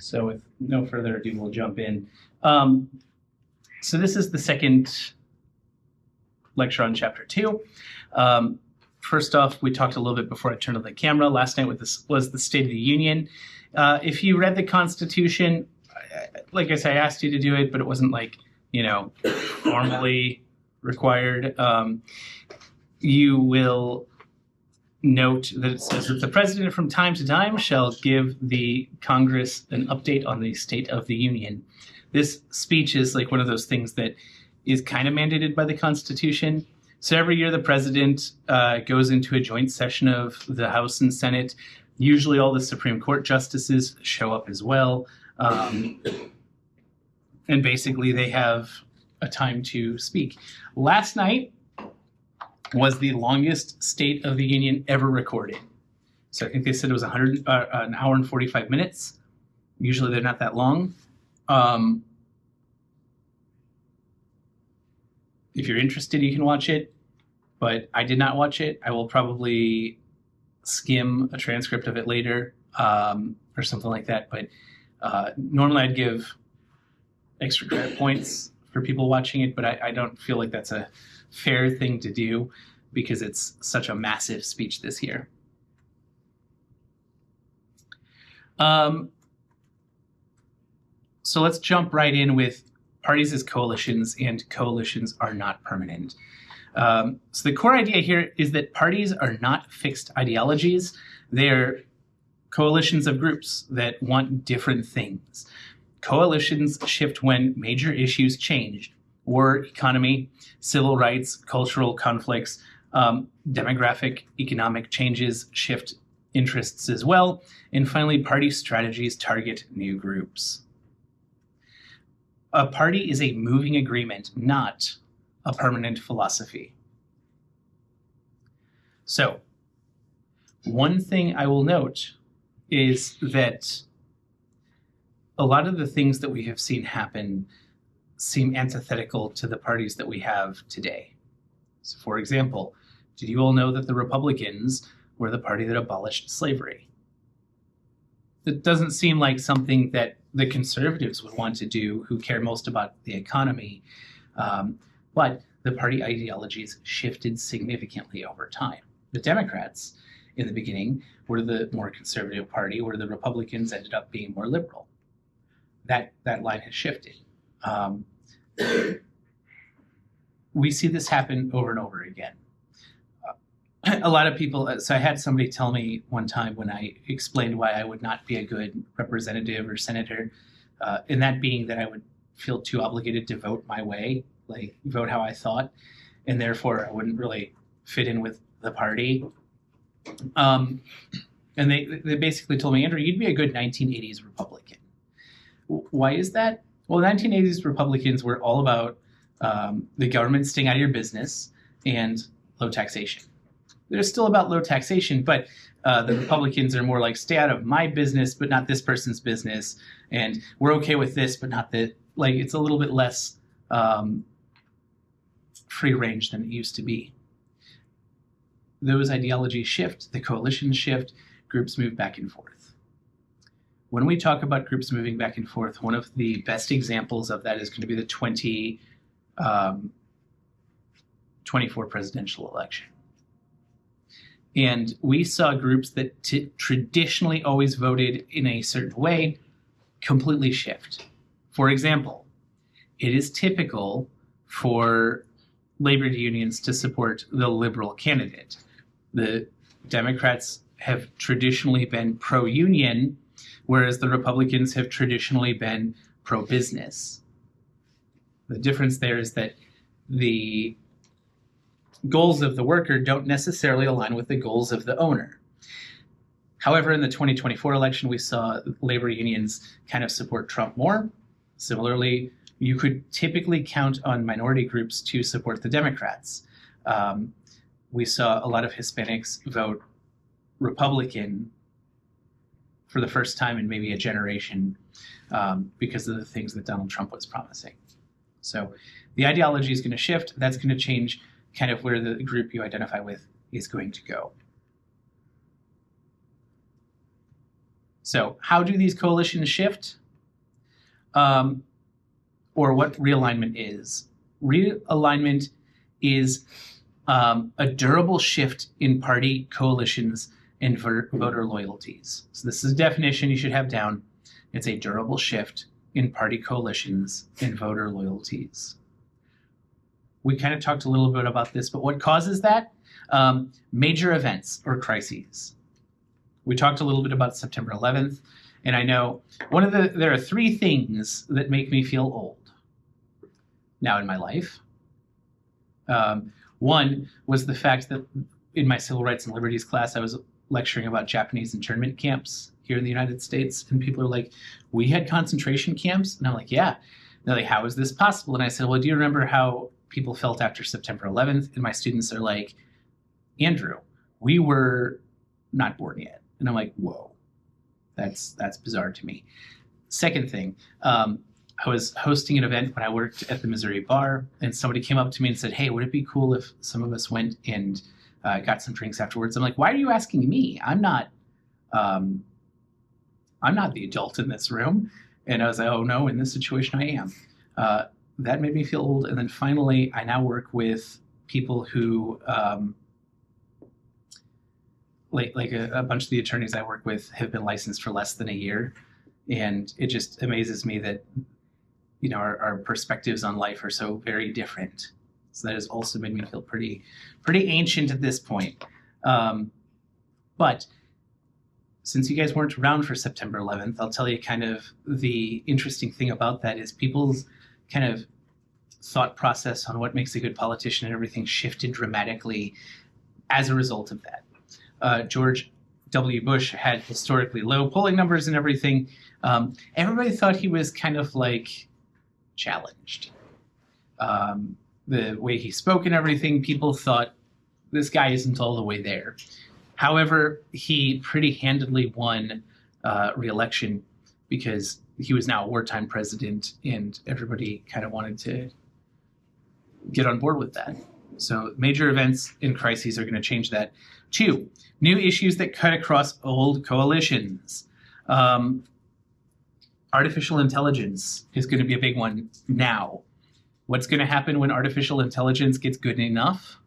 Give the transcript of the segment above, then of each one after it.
So with no further ado, we'll jump in. So this is the second lecture on chapter 2. First off, we talked a little bit before I turned on the camera. Last night was the State of the Union. If you read the Constitution, like I said, I asked you to do it, but it wasn't like, formally required. You will note that it says that the president from time to time shall give the Congress an update on the State of the Union. This speech is like one of those things that is kind of mandated by the Constitution. So every year the president goes into a joint session of the House and Senate. Usually all the Supreme Court justices show up as well. And basically they have a time to speak. Last night was the longest State of the Union ever recorded. So I think they said it was an hour and 45 minutes. Usually they're not that long. If you're interested, you can watch it, but I did not watch it. I will probably skim a transcript of it later or something like that. But normally I'd give extra credit points for people watching it, but I don't feel like that's a fair thing to do because it's such a massive speech this year. So let's jump right in with parties as coalitions, and coalitions are not permanent. So the core idea here is that parties are not fixed ideologies. They're coalitions of groups that want different things. Coalitions shift when major issues change: war, economy, civil rights, cultural conflicts, demographic, economic changes shift interests as well. And finally, party strategies target new groups. A party is a moving agreement, not a permanent philosophy. So, one thing I will note is that a lot of the things that we have seen happen seem antithetical to the parties that we have today. So, for example, did you all know that the Republicans were the party that abolished slavery? It doesn't seem like something that the conservatives would want to do, who care most about the economy. But the party ideologies shifted significantly over time. The Democrats, in the beginning, were the more conservative party, where the Republicans ended up being more liberal. That line has shifted. We see this happen over and over again. A lot of people, so I had somebody tell me one time when I explained why I would not be a good representative or senator, and that being that I would feel too obligated to vote my way, like vote how I thought, and therefore I wouldn't really fit in with the party. And they basically told me, Andrew, you'd be a good 1980s Republican. Why is that? Well, 1980s Republicans were all about the government staying out of your business and low taxation. They're still about low taxation, but the Republicans are more like, stay out of my business, but not this person's business. And we're okay with this, but not that. Like, it's a little bit less free range than it used to be. Those ideologies shift, the coalitions shift, groups move back and forth. When we talk about groups moving back and forth, one of the best examples of that is going to be the 2024 presidential election. And we saw groups that traditionally always voted in a certain way completely shift. For example, it is typical for labor unions to support the liberal candidate. The Democrats have traditionally been pro-union, whereas the Republicans have traditionally been pro-business. The difference there is that the goals of the worker don't necessarily align with the goals of the owner. However, in the 2024 election, we saw labor unions kind of support Trump more. Similarly, you could typically count on minority groups to support the Democrats. We saw a lot of Hispanics vote Republican for the first time in maybe a generation because of the things that Donald Trump was promising. So the ideology is going to shift. That's going to change kind of where the group you identify with is going to go. So how do these coalitions shift? Or what realignment is? Realignment is a durable shift in party coalitions and voter loyalties. So this is a definition you should have down. It's a durable shift in party coalitions and voter loyalties. We kind of talked a little bit about this, but what causes that? Major events or crises. We talked a little bit about September 11th, and I know there are three things that make me feel old now in my life. One was the fact that in my civil rights and liberties class, I was lecturing about Japanese internment camps here in the United States, and people are like, we had concentration camps? And I'm like, yeah. And they're like, how is this possible? And I said, well, do you remember how people felt after September 11th? And my students are like, Andrew, we were not born yet. And I'm like, whoa, that's bizarre to me. Second thing, I was hosting an event when I worked at the Missouri Bar, and somebody came up to me and said, hey, would it be cool if some of us went and got some drinks afterwards? I'm like, why are you asking me? I'm not the adult in this room. And I was like, oh no, in this situation I am. That made me feel old. And then finally, I now work with people who, like a bunch of the attorneys I work with have been licensed for less than a year. And it just amazes me that, you know, our perspectives on life are so very different. So that has also made me feel pretty ancient at this point. But since you guys weren't around for September 11th, I'll tell you kind of the interesting thing about that is people's kind of thought process on what makes a good politician and everything shifted dramatically as a result of that. George W. Bush had historically low polling numbers and everything. Everybody thought he was kind of like challenged. The way he spoke and everything, people thought this guy isn't all the way there. However, he pretty handedly won re-election because he was now a wartime president and everybody kind of wanted to get on board with that. So major events and crises are going to change that. 2, new issues that cut across old coalitions. Artificial intelligence is going to be a big one now. What's going to happen when artificial intelligence gets good enough?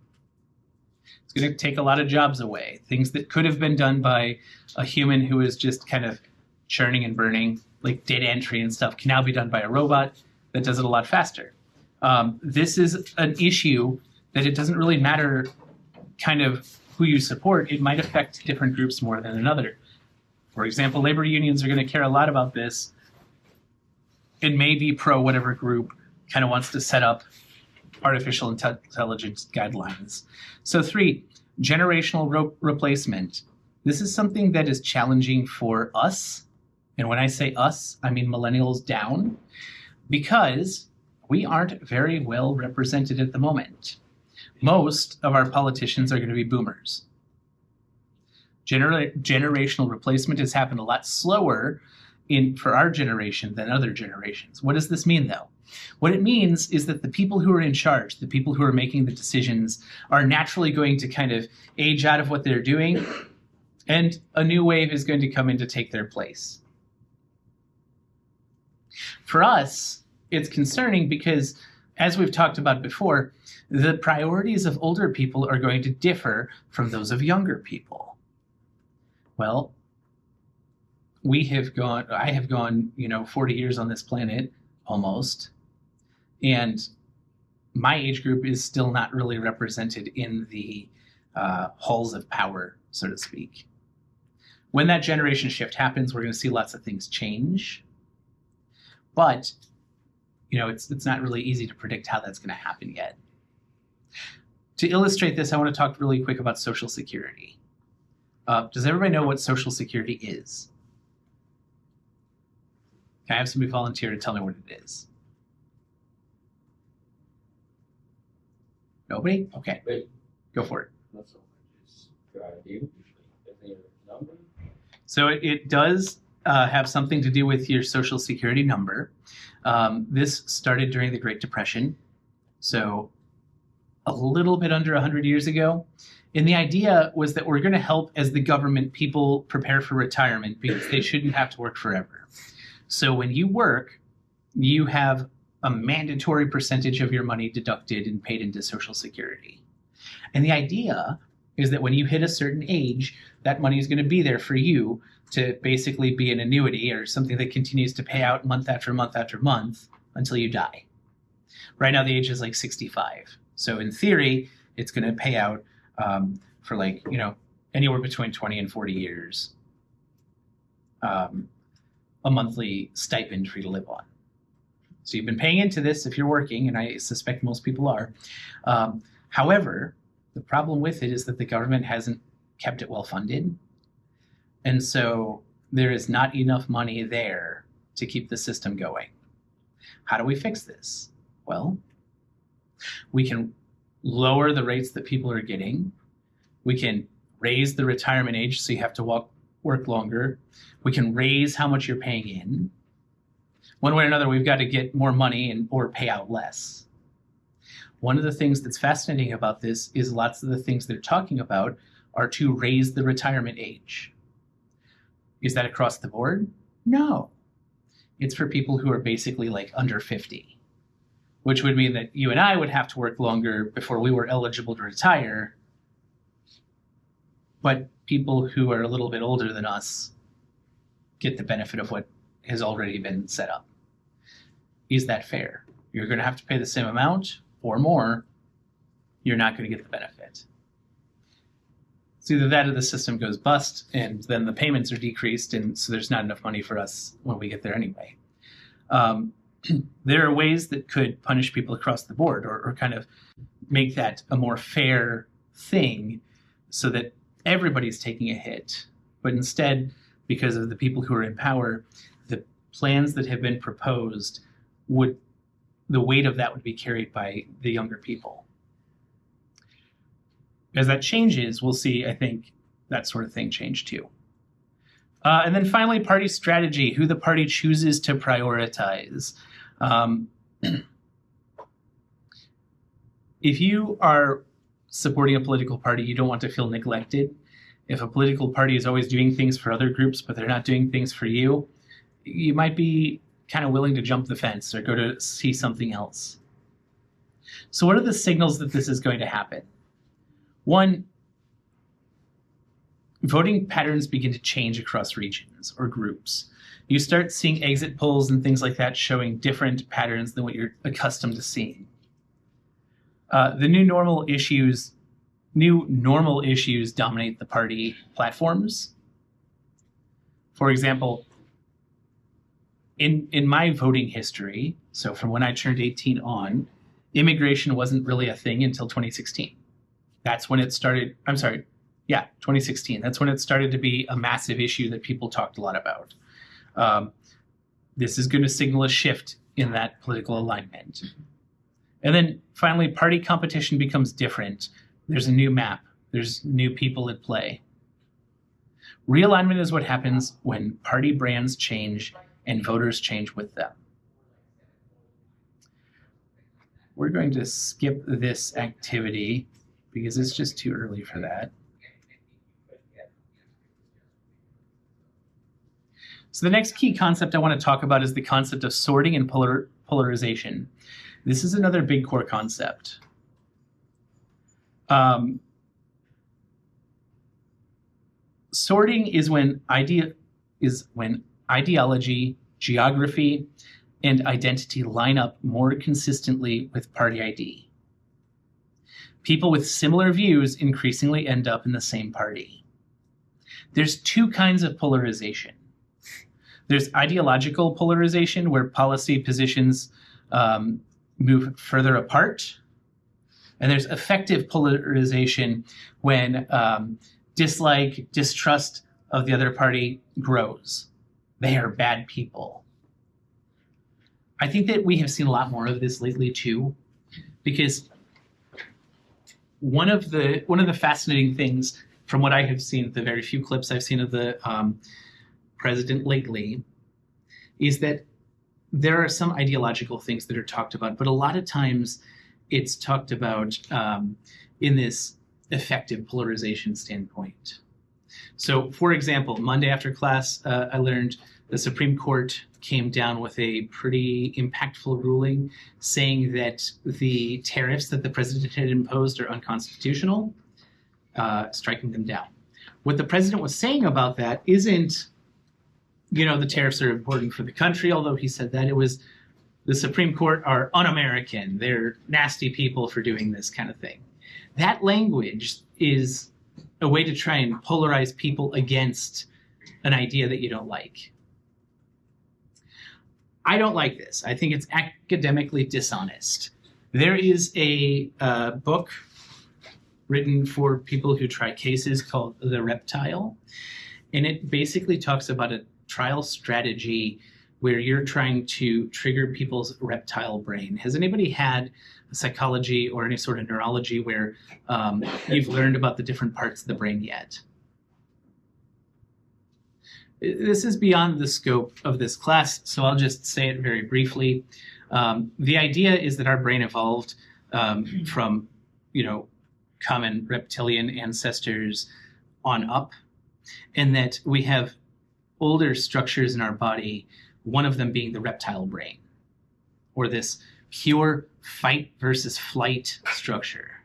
It's going to take a lot of jobs away. Things that could have been done by a human who is just kind of churning and burning, like data entry and stuff, can now be done by a robot that does it a lot faster. This is an issue that it doesn't really matter kind of who you support. It might affect different groups more than another. For example, labor unions are going to care a lot about this and may be pro whatever group kind of wants to set up artificial intelligence guidelines. So 3, generational replacement. This is something that is challenging for us. And when I say us, I mean millennials down, because we aren't very well represented at the moment. Most of our politicians are going to be boomers. Generational replacement has happened a lot slower for our generation than other generations. What does this mean, though? What it means is that the people who are in charge, the people who are making the decisions, are naturally going to kind of age out of what they're doing, and a new wave is going to come in to take their place. For us, it's concerning because, as we've talked about before, the priorities of older people are going to differ from those of younger people. Well, I have gone, 40 years on this planet, almost, and my age group is still not really represented in the halls of power, so to speak. When that generation shift happens, we're going to see lots of things change, but it's not really easy to predict how that's going to happen yet. To illustrate this, I want to talk really quick about Social Security. Does everybody know what Social Security is? Can I have somebody volunteer to tell me what it is? Nobody? Okay. Wait. Go for it. Not so much. So it does have something to do with your Social Security number. This started during the Great Depression, so a little bit under 100 years ago. And the idea was that we're going to help, as the government, people prepare for retirement because they shouldn't have to work forever. So when you work, you have a mandatory percentage of your money deducted and paid into Social Security. And the idea is that when you hit a certain age, that money is going to be there for you to basically be an annuity or something that continues to pay out month after month after month until you die. Right now, the age is like 65. So in theory, it's going to pay out for anywhere between 20 and 40 years, a monthly stipend for you to live on. So you've been paying into this if you're working, and I suspect most people are. However, the problem with it is that the government hasn't kept it well funded. And so there is not enough money there to keep the system going. How do we fix this? Well, we can lower the rates that people are getting. We can raise the retirement age so you have to work longer. We can raise how much you're paying in. One way or another, we've got to get more money or pay out less. One of the things that's fascinating about this is lots of the things they're talking about are to raise the retirement age. Is that across the board? No. It's for people who are basically like under 50, which would mean that you and I would have to work longer before we were eligible to retire. But people who are a little bit older than us get the benefit of what has already been set up. Is that fair? You're going to have to pay the same amount or more. You're not going to get the benefit. It's either that or the system goes bust, and then the payments are decreased, and so there's not enough money for us when we get there anyway. There are ways that could punish people across the board or kind of make that a more fair thing so that everybody's taking a hit. But instead, because of the people who are in power, the plans that have been proposed the weight of that would be carried by the younger people. As that changes, we'll see, I think, that sort of thing change too. And then finally, party strategy, who the party chooses to prioritize. If you are supporting a political party, you don't want to feel neglected. If a political party is always doing things for other groups, but they're not doing things for you, you might be kind of willing to jump the fence or go to see something else. So what are the signals that this is going to happen? One, voting patterns begin to change across regions or groups. You start seeing exit polls and things like that showing different patterns than what you're accustomed to seeing. The new normal issues dominate the party platforms. For example, in my voting history, so from when I turned 18 on, immigration wasn't really a thing until 2016. That's when it started. 2016. That's when it started to be a massive issue that people talked a lot about. This is going to signal a shift in that political alignment. And then finally, party competition becomes different. There's a new map. There's new people at play. Realignment is what happens when party brands change and voters change with them. We're going to skip this activity because it's just too early for that. So the next key concept I want to talk about is the concept of sorting and polarization. This is another big core concept. Sorting is when ideology, geography, and identity line up more consistently with party ID. People with similar views increasingly end up in the same party. There's two kinds of polarization. There's ideological polarization, where policy positions move further apart. And there's affective polarization when dislike, distrust of the other party grows. They are bad people. I think that we have seen a lot more of this lately too, because one of the fascinating things from what I have seen, the very few clips I've seen of the president lately, is that there are some ideological things that are talked about, but a lot of times it's talked about in this effective polarization standpoint. So, for example, Monday after class, I learned the Supreme Court came down with a pretty impactful ruling saying that the tariffs that the president had imposed are unconstitutional, striking them down. What the president was saying about that isn't, the tariffs are important for the country, although he said that. It was the Supreme Court are un-American. They're nasty people for doing this kind of thing. That language is a way to try and polarize people against an idea that you don't like. I don't like this. I think it's academically dishonest. There is a book written for people who try cases called The Reptile, and it basically talks about a trial strategy where you're trying to trigger people's reptile brain. Has anybody had a psychology or any sort of neurology where you've learned about the different parts of the brain yet? This is beyond the scope of this class, so I'll just say it very briefly. The idea is that our brain evolved from, common reptilian ancestors on up, and that we have older structures in our body, one of them being the reptile brain, or this pure fight versus flight structure.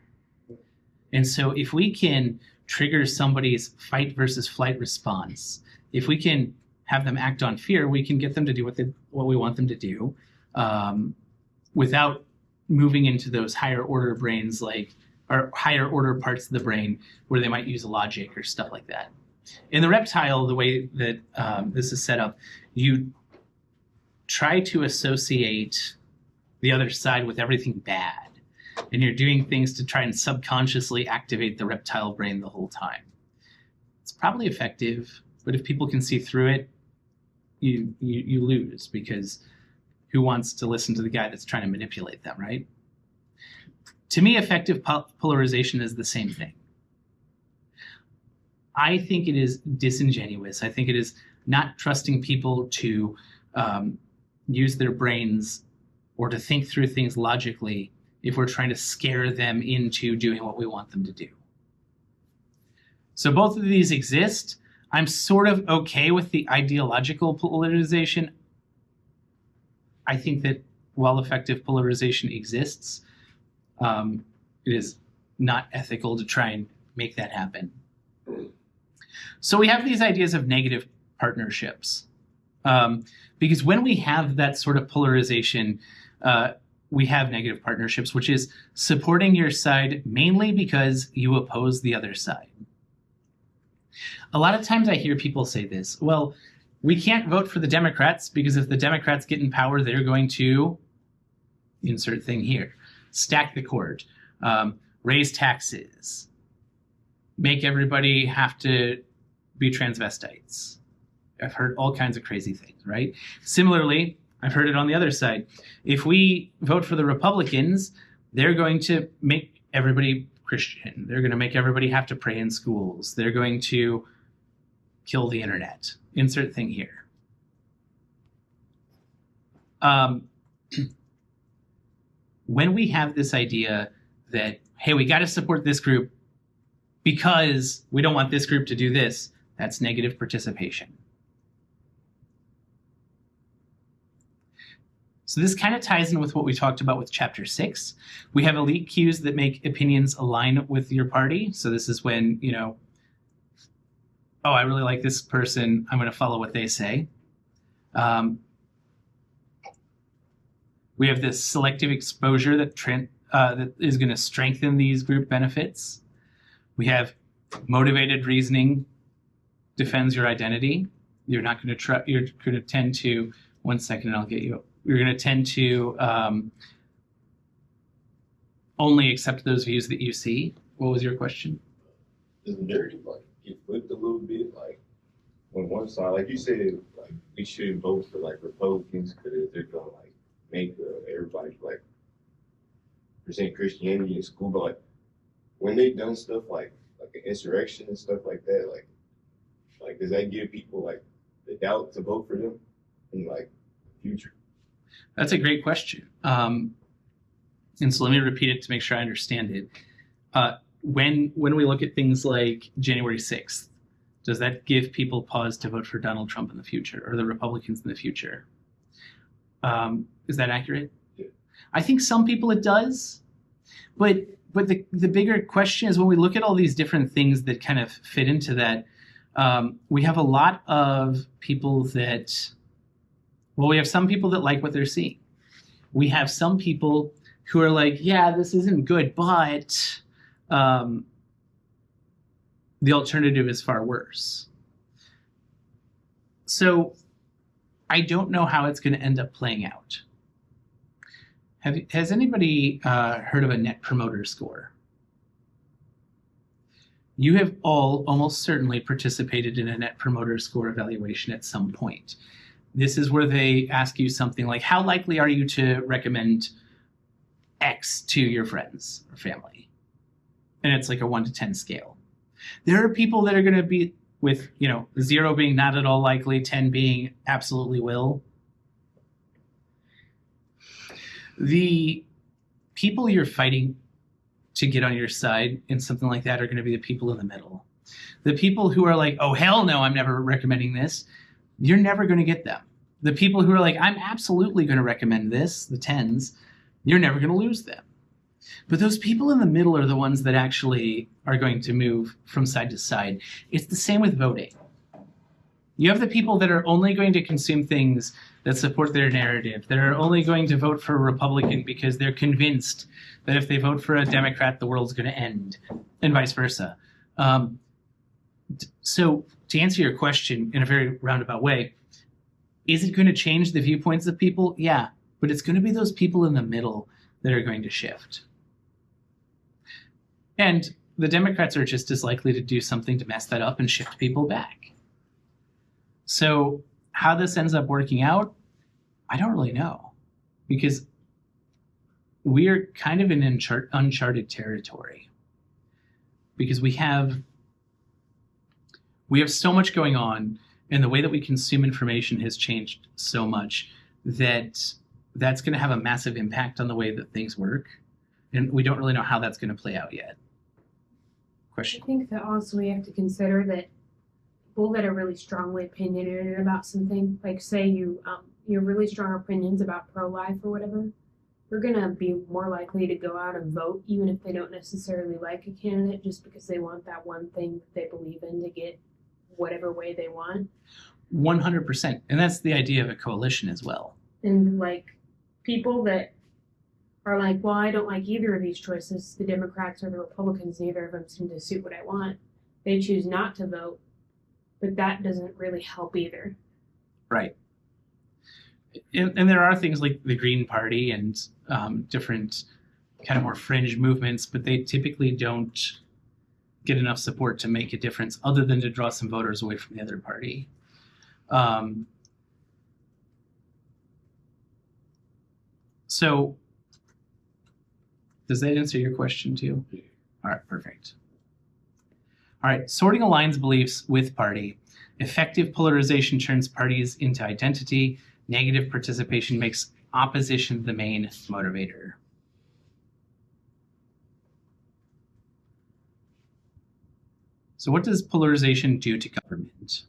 And so if we can trigger somebody's fight versus flight response, if we can have them act on fear, we can get them to do what we want them to do without moving into those higher order brains, or higher order parts of the brain where they might use logic or stuff like that. In the reptile, the way that this is set up, you try to associate the other side with everything bad. And you're doing things to try and subconsciously activate the reptile brain the whole time. It's probably effective, but if people can see through it, you lose, because who wants to listen to the guy that's trying to manipulate them, right? To me, effective polarization is the same thing. I think it is disingenuous. I think it is not trusting people to use their brains or to think through things logically if we're trying to scare them into doing what we want them to do. So both of these exist. I'm sort of okay with the ideological polarization. I think that while effective polarization exists, it is not ethical to try and make that happen. So we have these ideas of negative partnerships. Because when we have that sort of polarization, we have negative partnerships, which is supporting your side mainly because you oppose the other side. A lot of times I hear people say this, well, we can't vote for the Democrats because if the Democrats get in power, they're going to insert thing here, stack the court, raise taxes, make everybody have to be transvestites. I've heard all kinds of crazy things, right? Similarly, I've heard it on the other side. If we vote for the Republicans, they're going to make everybody Christian. They're going to make everybody have to pray in schools. They're going to kill the internet. Insert thing here. When we have this idea that, hey, we got to support this group because we don't want this group to do this, that's negative participation. So this kind of ties in with what we talked about with chapter 6. We have elite cues that make opinions align with your party. So this is when, oh, I really like this person, I'm going to follow what they say. We have this selective exposure that is going to strengthen these group benefits. We have motivated reasoning defends your identity. You're not going to you're going to tend to, one second and I'll get you. You're going to tend to only accept those views that you see. What was your question? Does the narrative get flipped a little bit? On one side, like you said, we shouldn't vote for Republicans because they're gonna make everybody present Christianity in school. But when they've done stuff like an insurrection and stuff like that, does that give people the doubt to vote for them in the future? That's a great question. And so let me repeat it to make sure I understand it. when we look at things like January 6th, does that give people pause to vote for Donald Trump in the future or the Republicans in the future? Is that accurate? Yeah. I think some people it does, but the bigger question is when we look at all these different things that kind of fit into that, we have a lot of people that, well, we have some people that like what they're seeing. We have some people who are like, yeah, this isn't good, but the alternative is far worse. So I don't know how it's going to end up playing out. Has anybody heard of a Net Promoter Score? You have all almost certainly participated in a Net Promoter Score evaluation at some point. This is where they ask you something like, how likely are you to recommend X to your friends or family? And it's like a 1 to 10 scale. There are people that are going to be with, 0 being not at all likely, 10 being absolutely will. The people you're fighting to get on your side in something like that are going to be the people in the middle. The people who are like, oh, hell no, I'm never recommending this. You're never going to get them. The people who are like, I'm absolutely going to recommend this, the 10s, you're never going to lose them. But those people in the middle are the ones that actually are going to move from side to side. It's the same with voting. You have the people that are only going to consume things that support their narrative, that are only going to vote for a Republican because they're convinced that if they vote for a Democrat, the world's going to end, and vice versa. So to answer your question in a very roundabout way, is it going to change the viewpoints of people? Yeah, but it's going to be those people in the middle that are going to shift. And the Democrats are just as likely to do something to mess that up and shift people back. So how this ends up working out, I don't really know, because we're kind of in uncharted territory, because we have so much going on, and the way that we consume information has changed so much that that's going to have a massive impact on the way that things work, and we don't really know how that's going to play out yet. Question? I think that also we have to consider that people that are really strongly opinionated about something, like say you have really strong opinions about pro-life or whatever, you're gonna be more likely to go out and vote even if they don't necessarily like a candidate, just because they want that one thing that they believe in to get whatever way they want. 100%, and that's the idea of a coalition as well. And like people that are like, well, I don't like either of these choices, the Democrats or the Republicans, neither of them seem to suit what I want. They choose not to vote, but that doesn't really help either. Right. And there are things like the Green Party and different kind of more fringe movements, but they typically don't get enough support to make a difference other than to draw some voters away from the other party. So does that answer your question too? All right, perfect. All right, sorting aligns beliefs with party. Effective polarization turns parties into identity. Negative participation makes opposition the main motivator. So what does polarization do to government?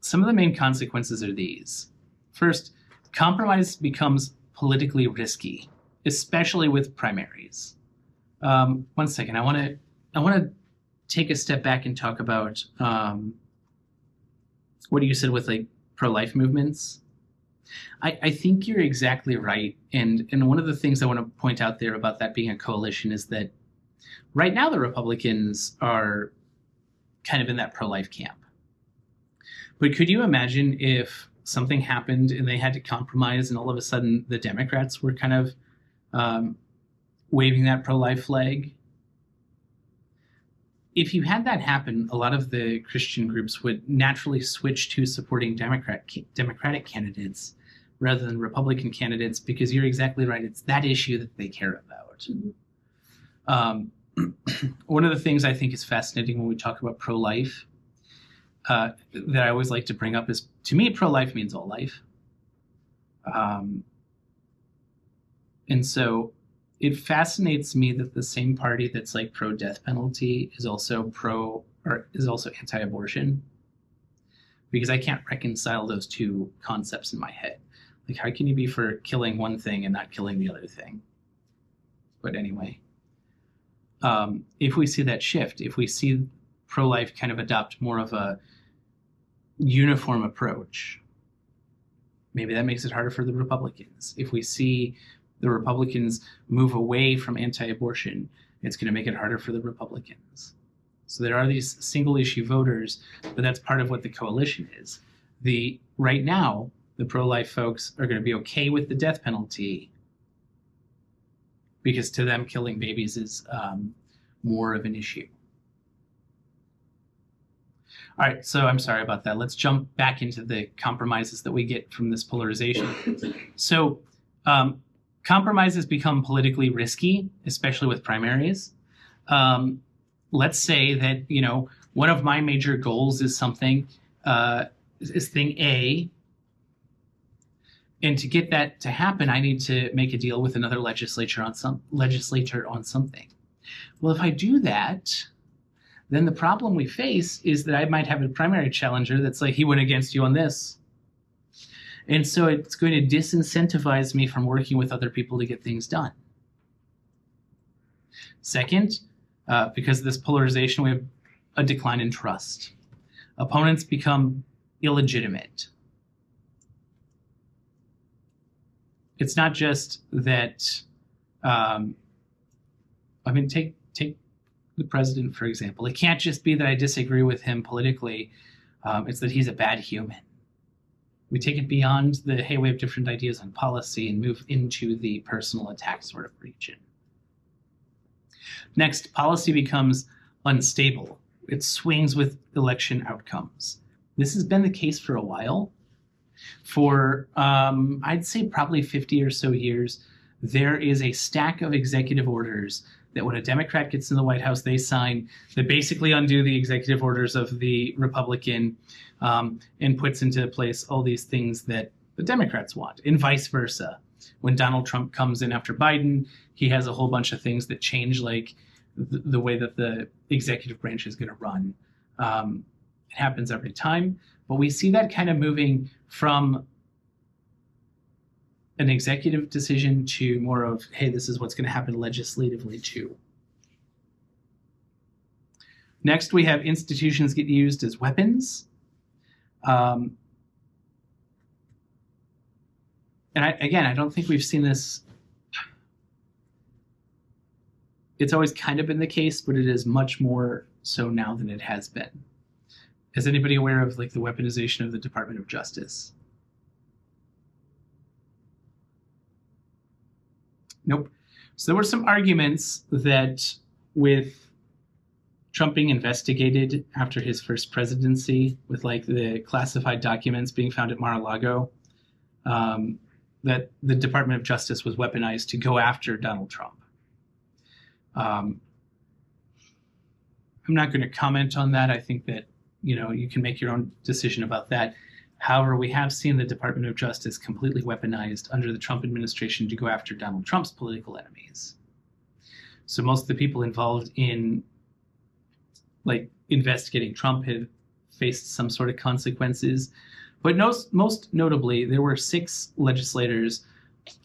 Some of the main consequences are these. First, compromise becomes politically risky, especially with primaries. 1 second, I want to take a step back and talk about what you said with like pro-life movements. I think you're exactly right, and one of the things I want to point out there about that being a coalition is that right now the Republicans are kind of in that pro-life camp. But could you imagine if something happened and they had to compromise and all of a sudden the Democrats were kind of waving that pro-life flag? If you had that happen, a lot of the Christian groups would naturally switch to supporting Democratic candidates rather than Republican candidates, because you're exactly right. It's that issue that they care about. Mm-hmm. One of the things I think is fascinating when we talk about pro-life that I always like to bring up is, to me, pro-life means all life. And so it fascinates me that the same party that's like pro death penalty is also anti-abortion, because I can't reconcile those two concepts in my head. Like, how can you be for killing one thing and not killing the other thing? But anyway, if we see that shift, if we see pro-life kind of adopt more of a uniform approach, maybe that makes it harder for the Republicans. If we see the Republicans move away from anti-abortion, it's going to make it harder for the Republicans. So there are these single issue voters, but that's part of what the coalition is. Right now, the pro-life folks are going to be okay with the death penalty because to them, killing babies is more of an issue. All right, so I'm sorry about that. Let's jump back into the compromises that we get from this polarization. So compromises become politically risky, especially with primaries. Let's say that, one of my major goals is something, is thing A. And to get that to happen, I need to make a deal with another legislator on something. Well, if I do that, then the problem we face is that I might have a primary challenger that's like, he went against you on this. And so it's going to disincentivize me from working with other people to get things done. Second, because of this polarization, we have a decline in trust. Opponents become illegitimate. It's not just that, take the president, for example. It can't just be that I disagree with him politically. It's that he's a bad human. We take it beyond the, hey, we have different ideas on policy and move into the personal attack sort of region. Next, policy becomes unstable. It swings with election outcomes. This has been the case for a while. For, I'd say probably 50 or so years, there is a stack of executive orders that when a Democrat gets in the White House, they sign that basically undo the executive orders of the Republican and puts into place all these things that the Democrats want, and vice versa. When Donald Trump comes in after Biden, he has a whole bunch of things that change, like the way that the executive branch is going to run. It happens every time, but we see that kind of moving from an executive decision to more of, hey, this is what's going to happen legislatively too. Next, we have institutions get used as weapons. And I don't think we've seen this. It's always kind of been the case, but it is much more so now than it has been. Is anybody aware of like the weaponization of the Department of Justice? Nope. So there were some arguments that with Trump being investigated after his first presidency, with like the classified documents being found at Mar-a-Lago, that the Department of Justice was weaponized to go after Donald Trump. I'm not going to comment on that. I think that, you can make your own decision about that. However, we have seen the Department of Justice completely weaponized under the Trump administration to go after Donald Trump's political enemies. So most of the people involved in like investigating Trump have faced some sort of consequences. But most notably, there were 6 legislators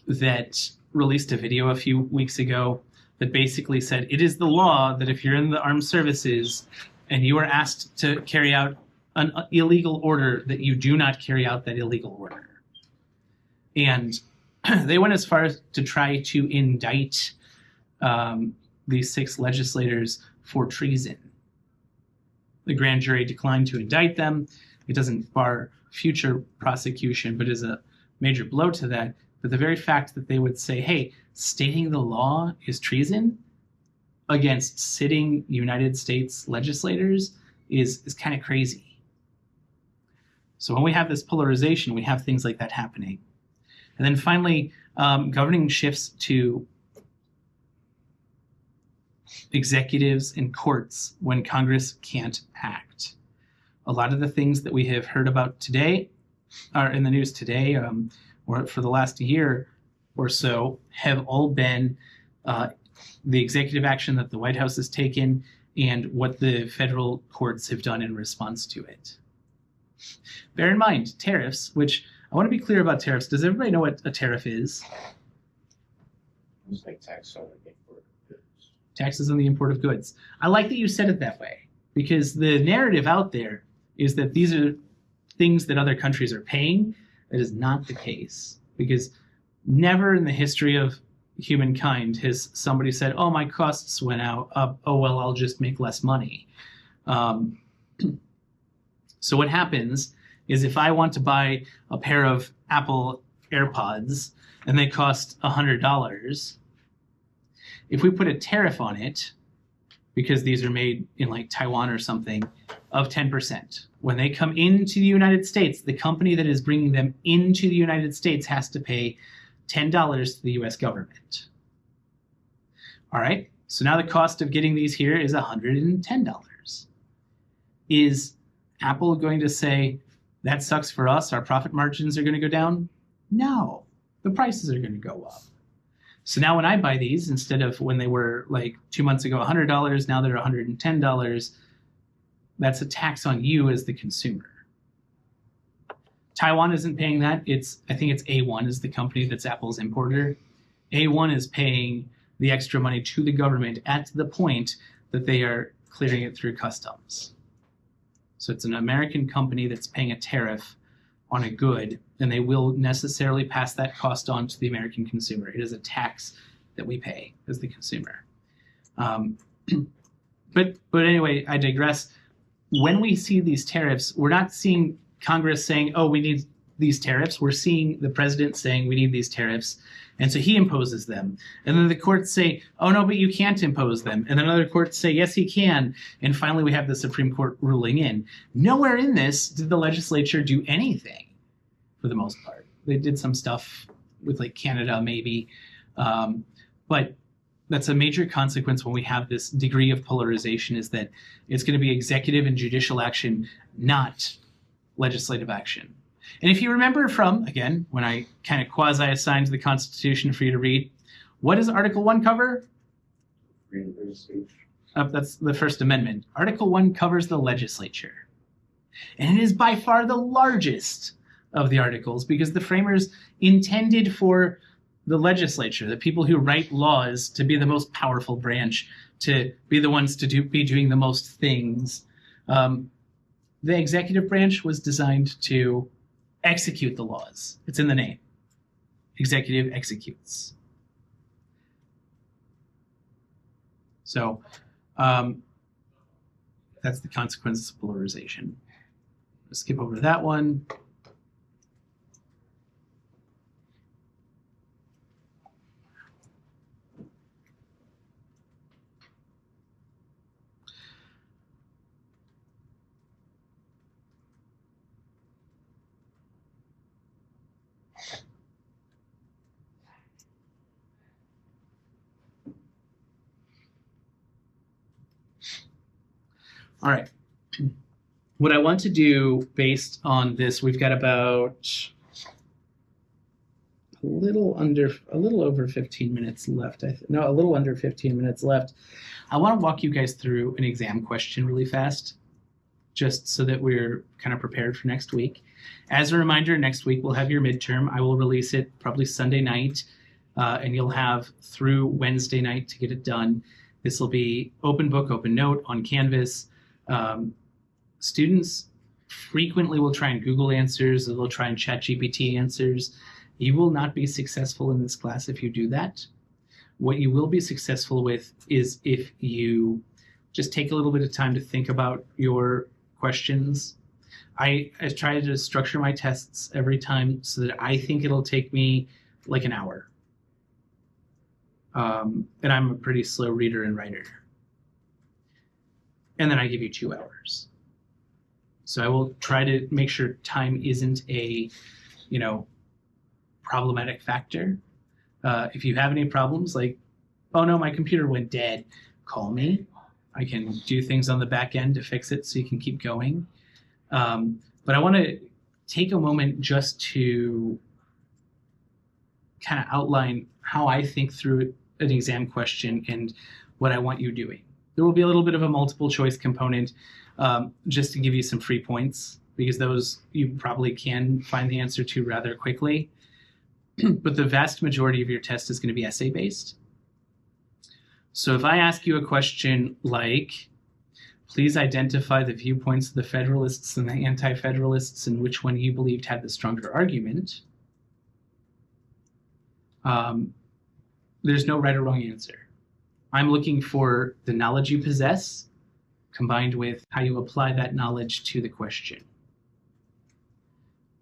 that released a video a few weeks ago that basically said, it is the law that if you're in the armed services and you are asked to carry out an illegal order, that you do not carry out that illegal order. And they went as far as to try to indict these 6 legislators for treason. The grand jury declined to indict them. It doesn't bar future prosecution, but is a major blow to that. But the very fact that they would say, hey, stating the law is treason against sitting United States legislators is kind of crazy. So when we have this polarization, we have things like that happening. And then finally, governing shifts to executives and courts when Congress can't act. A lot of the things that we have heard about today are in the news today. or for the last year or so have all been the executive action that the White House has taken and what the federal courts have done in response to it. Bear in mind, tariffs, which I want to be clear about tariffs. Does everybody know what a tariff is? It's like tax on the import of goods. Taxes on the import of goods. I like that you said it that way, because the narrative out there is that these are things that other countries are paying. That is not the case, because never in the history of humankind has somebody said, oh, my costs went up. Oh, well, I'll just make less money. So what happens is if I want to buy a pair of Apple AirPods and they cost $100, if we put a tariff on it, because these are made in like Taiwan or something, of 10. When they come into the United States, the company that is bringing them into the United States has to pay $10 to the US government. All right, so now the cost of getting these here is $110. Is Apple going to say, that sucks for us, our profit margins are going to go down? No, the prices are going to go up. So now when I buy these, instead of when they were like 2 months ago $100, now they're $110, that's a tax on you as the consumer. Taiwan isn't paying that. I think it's A1 is the company that's Apple's importer. A1 is paying the extra money to the government at the point that they are clearing it through customs. So it's an American company that's paying a tariff on a good, and they will necessarily pass that cost on to the American consumer. It is a tax that we pay as the consumer. But anyway, I digress. When we see these tariffs, we're not seeing Congress saying, oh, we need these tariffs. We're seeing the president saying we need these tariffs. And so he imposes them. And then the courts say, oh, no, but you can't impose them. And then other courts say, yes, he can. And finally, we have the Supreme Court ruling in. Nowhere in this did the legislature do anything, for the most part. They did some stuff with like Canada, maybe. But that's a major consequence when we have this degree of polarization, is that it's going to be executive and judicial action, not legislative action. And if you remember from, again, when I kind of quasi-assigned the Constitution for you to read, what does Article 1 cover? Freedom of speech. That's the First Amendment. Article 1 covers the legislature. And it is by far the largest of the articles, because the framers intended for the legislature, the people who write laws, to be the most powerful branch, to be the ones to be doing the most things. The executive branch was designed to execute the laws. It's in the name. Executive executes. So that's the consequence of polarization. Let's skip over to that one. All right. What I want to do based on this, we've got about a little over 15 minutes left. A little under 15 minutes left. I want to walk you guys through an exam question really fast, just so that we're kind of prepared for next week. As a reminder, next week we'll have your midterm. I will release it probably Sunday night, and you'll have through Wednesday night to get it done. This will be open book, open note on Canvas. Students frequently will try and Google answers, or they'll try and ChatGPT answers. You will not be successful in this class if you do that. What you will be successful with is if you just take a little bit of time to think about your questions. I try to structure my tests every time so that I think it'll take me like an hour. And I'm a pretty slow reader and writer. And then I give you 2 hours. So I will try to make sure time isn't a, problematic factor. If you have any problems, like, oh no, my computer went dead, call me. I can do things on the back end to fix it so you can keep going. But I want to take a moment just to kind of outline how I think through an exam question and what I want you doing. There will be a little bit of a multiple choice component just to give you some free points, because those you probably can find the answer to rather quickly. But the vast majority of your test is going to be essay based. So if I ask you a question like, please identify the viewpoints of the Federalists and the Anti-Federalists and which one you believed had the stronger argument, there's no right or wrong answer. I'm looking for the knowledge you possess combined with how you apply that knowledge to the question.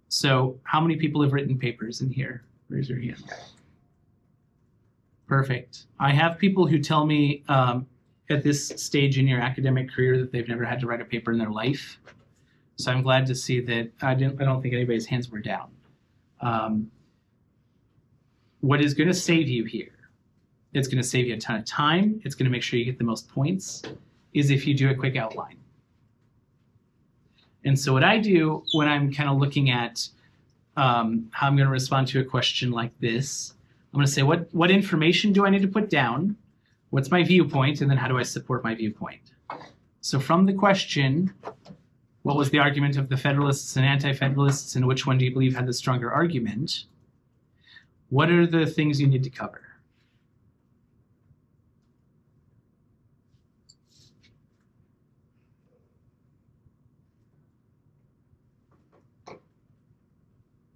So how many people have written papers in here? Raise your hand. Perfect. I have people who tell me at this stage in your academic career that they've never had to write a paper in their life. So I'm glad to see that I don't think anybody's hands were down. What is going to save you here, it's going to save you a ton of time, it's going to make sure you get the most points, is if you do a quick outline. And so what I do when I'm kind of looking at how I'm going to respond to a question like this, I'm going to say, what information do I need to put down? What's my viewpoint? And then how do I support my viewpoint? So from the question, what was the argument of the Federalists and Anti-Federalists, and which one do you believe had the stronger argument? What are the things you need to cover?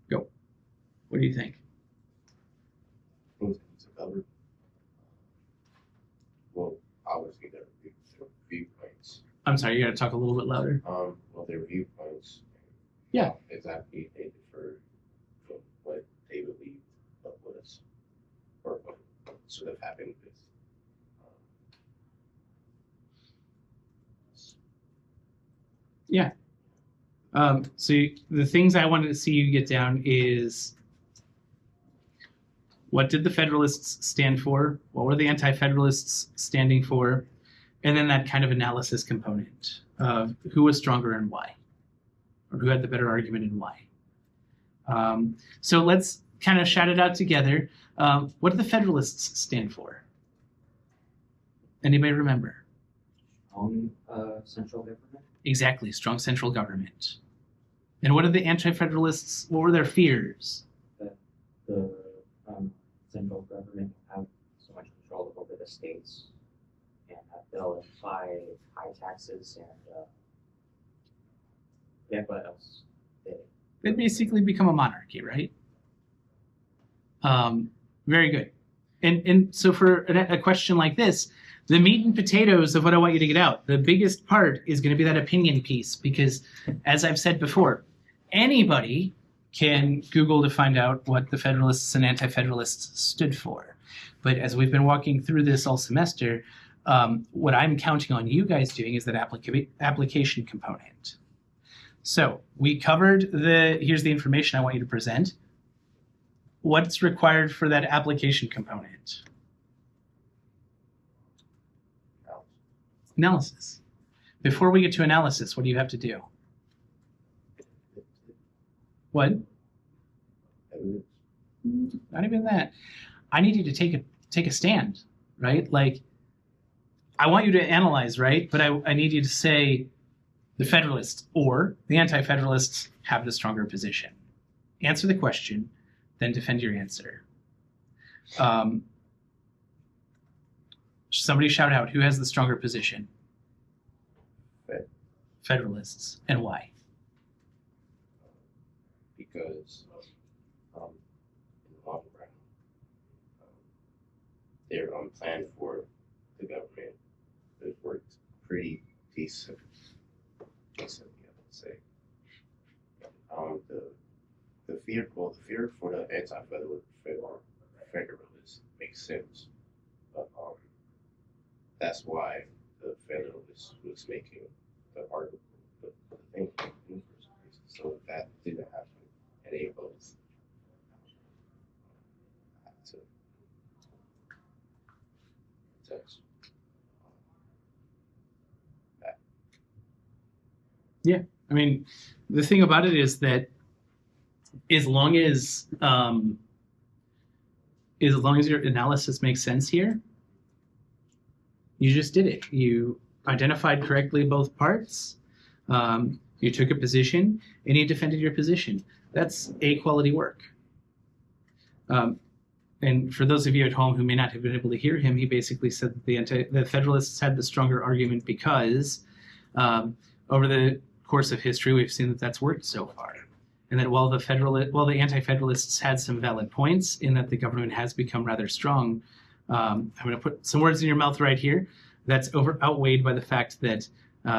Go. What do you think? Things to cover. Well, obviously their viewpoints. I'm sorry, you got to talk a little bit louder. Well, their viewpoints. Yeah. Exactly, they differ from what they believe was, or what should have happened with. Yeah. The things I wanted to see you get down is, what did the Federalists stand for? What were the Anti-Federalists standing for? And then that kind of analysis component of who was stronger and why, or who had the better argument and why. So let's kind of shout it out together. What do the Federalists stand for? Anybody remember? Central government. Exactly, strong central government. And what are the Anti-Federalists? What were their fears? The central government have so much control over the states, and that they'll apply high taxes and what else? They'd basically become a monarchy, right? Very good. And so for a question like this, the meat and potatoes of what I want you to get out, the biggest part is going to be that opinion piece, because as I've said before, anybody can Google to find out what the Federalists and Anti-Federalists stood for. But as we've been walking through this all semester, what I'm counting on you guys doing is that application component. So we covered here's the information I want you to present. What's required for that application component? Analysis. Before we get to analysis, what do you have to do? What? Not even that. I need you to take a stand, right? Like, I want you to analyze, right? But I need you to say the Federalists or the Anti-Federalists have the stronger position. Answer the question, then defend your answer. Somebody shout out, who has the stronger position? Federalists. And why? Because in the long run, their plan for the government has worked pretty decently, I would say. The fear for the Anti-Federalists makes sense, but that's why the Federalists was making the article, the thing in the first place. So if that didn't happen, any of those had to touch that. Yeah, I mean, the thing about it is that as long as as long as your analysis makes sense here, you just did it. You identified correctly both parts. You took a position and you defended your position. That's A quality work. And for those of you at home who may not have been able to hear him, he basically said that the Federalists had the stronger argument because over the course of history, we've seen that that's worked so far. And that while the Anti-Federalists had some valid points in that the government has become rather strong, I'm going to put some words in your mouth right here. That's outweighed by the fact that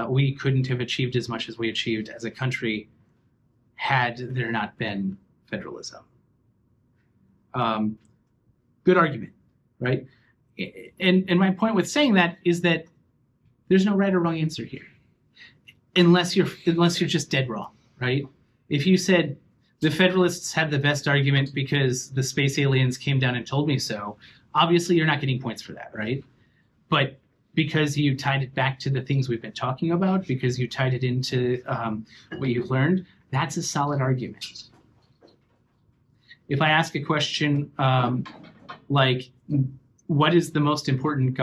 we couldn't have achieved as much as we achieved as a country had there not been federalism. Good argument, right? And my point with saying that is that there's no right or wrong answer here, unless you're just dead wrong, right? If you said the Federalists had the best argument because the space aliens came down and told me so, obviously you're not getting points for that, right? But because you tied it back to the things we've been talking about, because you tied it into what you've learned, that's a solid argument. If I ask a question like, what is the most important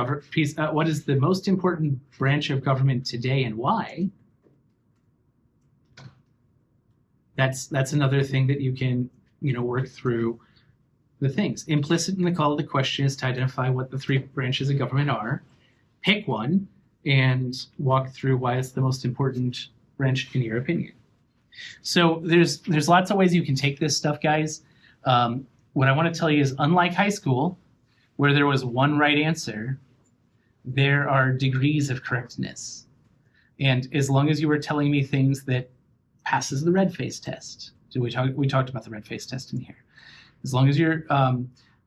what is the most important branch of government today and why? That's another thing that you can work through the things. Implicit in the call of the question is to identify what the three branches of government are, pick one, and walk through why it's the most important branch in your opinion. So there's lots of ways you can take this stuff, guys. What I want to tell you is, unlike high school, where there was one right answer, there are degrees of correctness. And as long as you were telling me things that passes the red face test, we talked about the red face test in here. As long as you're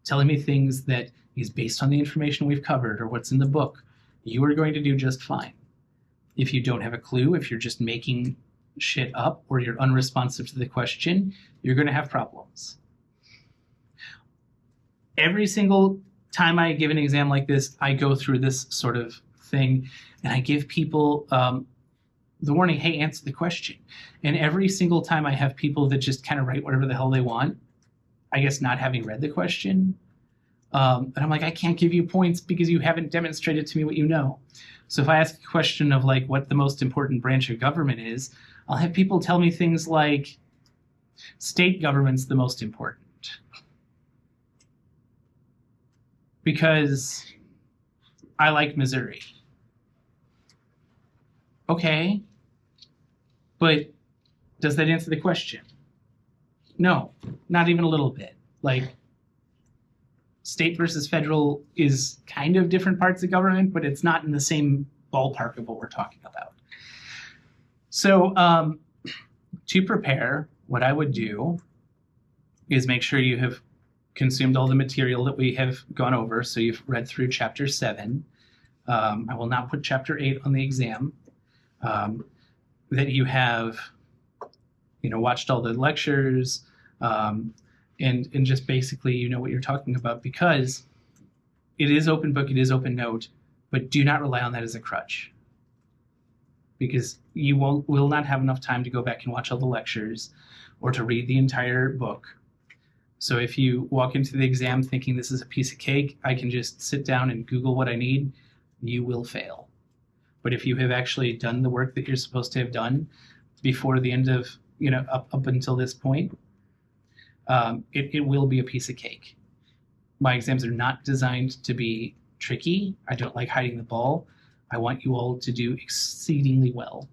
telling me things that is based on the information we've covered or what's in the book, you are going to do just fine. If you don't have a clue, if you're just making shit up or you're unresponsive to the question, you're going to have problems. Every single time I give an exam like this, I go through this sort of thing and I give people the warning, hey, answer the question. And every single time I have people that just kind of write whatever the hell they want, I guess not having read the question. And I'm like, I can't give you points because you haven't demonstrated to me what you know. So if I ask a question of like what the most important branch of government is, I'll have people tell me things like state government's the most important. Because I like Missouri. Okay. But does that answer the question? No, not even a little bit. Like, state versus federal is kind of different parts of government, but it's not in the same ballpark of what we're talking about. So to prepare, what I would do is make sure you have consumed all the material that we have gone over. So you've read through chapter 7. I will not put chapter 8 on the exam. That you have, watched all the lectures, and just basically you know what you're talking about, because it is open book, it is open note, but do not rely on that as a crutch, because you will not have enough time to go back and watch all the lectures or to read the entire book. So if you walk into the exam thinking this is a piece of cake, I can just sit down and Google what I need, you will fail. But if you have actually done the work that you're supposed to have done before the end of, up until this point, it will be a piece of cake. My exams are not designed to be tricky. I don't like hiding the ball. I want you all to do exceedingly well.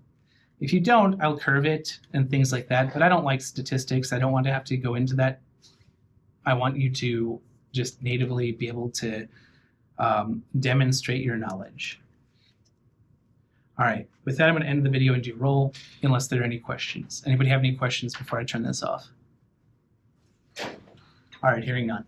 If you don't, I'll curve it and things like that, but I don't like statistics. I don't want to have to go into that. I want you to just natively be able to demonstrate your knowledge. All right, with that, I'm going to end the video and do roll, unless there are any questions. Anybody have any questions before I turn this off? All right, hearing none.